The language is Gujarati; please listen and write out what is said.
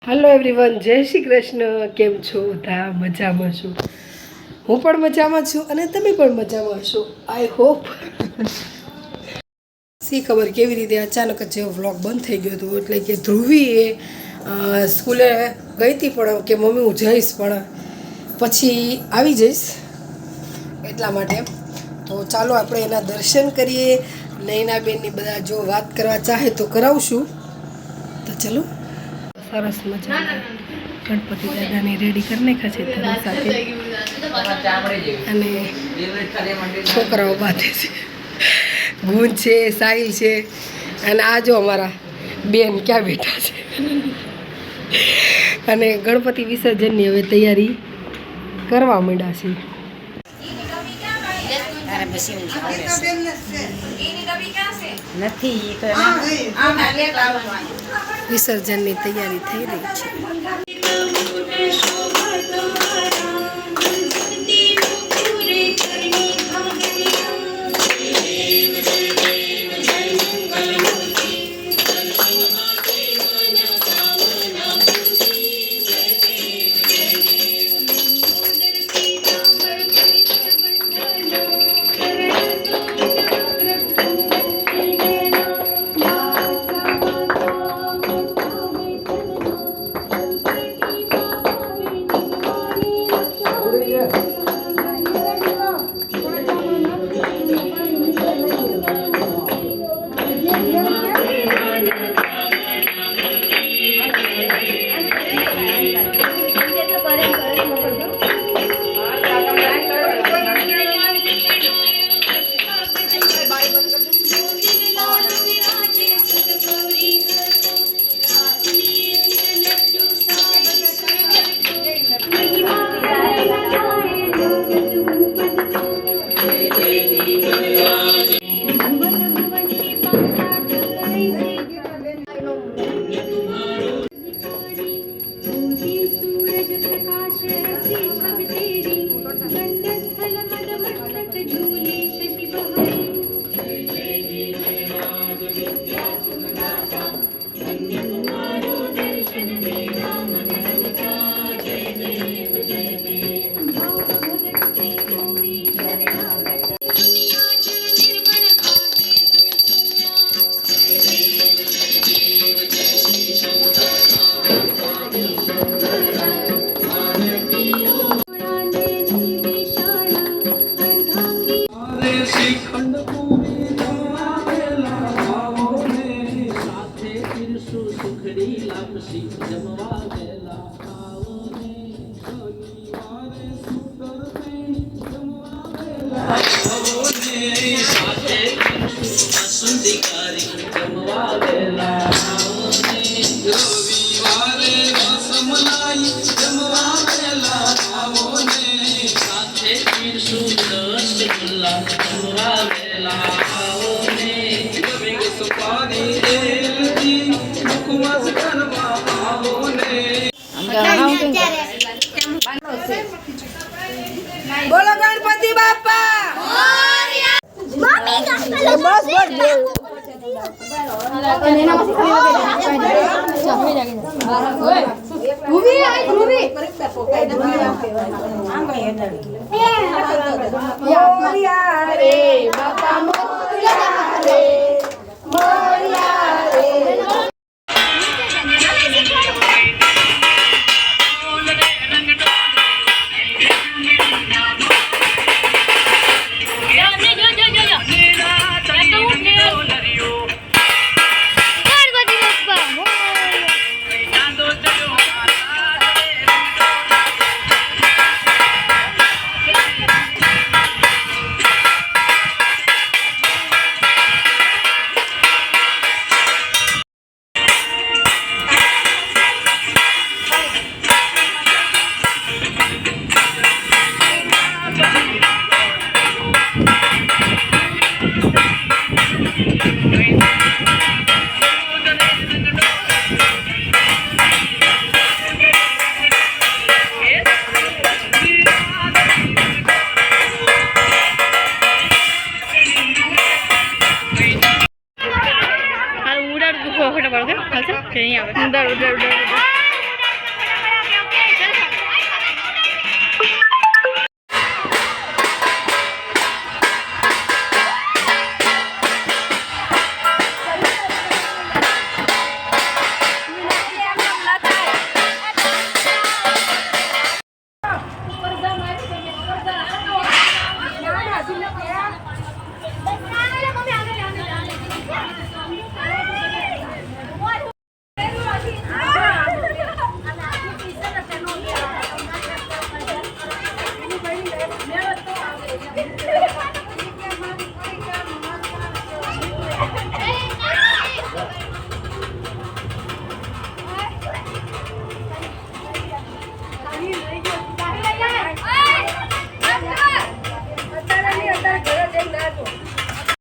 हेलो एवरीवन, जय श्री कृष्ण। केम छो? धा मजामां छो? हूँ पण मजामां छुं अने तमे पण मजामां हशो। I hope. सी खबर केवी रीते अचानक ज व्लॉग बंद थई गयो तो एटले के ध्रुवी स्कूले गई थी पण के मम्मी हूँ जईश पण पछी आवी जईश એટલા માટે તો ચાલો આપણે એના દર્શન કરીએ। નૈનાબેનની બધા જો વાત કરવા ચાહે તો કરાવશું। તો ચલો સરસ મજા ગણપતિ દાદાને રેડી કરી નાખ્યા છે તેની સાથે અને છોકરાઓ બાંધે છે। ગુંજ છે, સાહિલ છે અને આ જો અમારા બેન ક્યાં બેઠા છે અને ગણપતિ વિસર્જનની હવે તૈયારી કરવા માંડ્યા છે। વિસર્જનની તૈયારી થઈ રહી છે। बोलो गणपति बापा रे बापा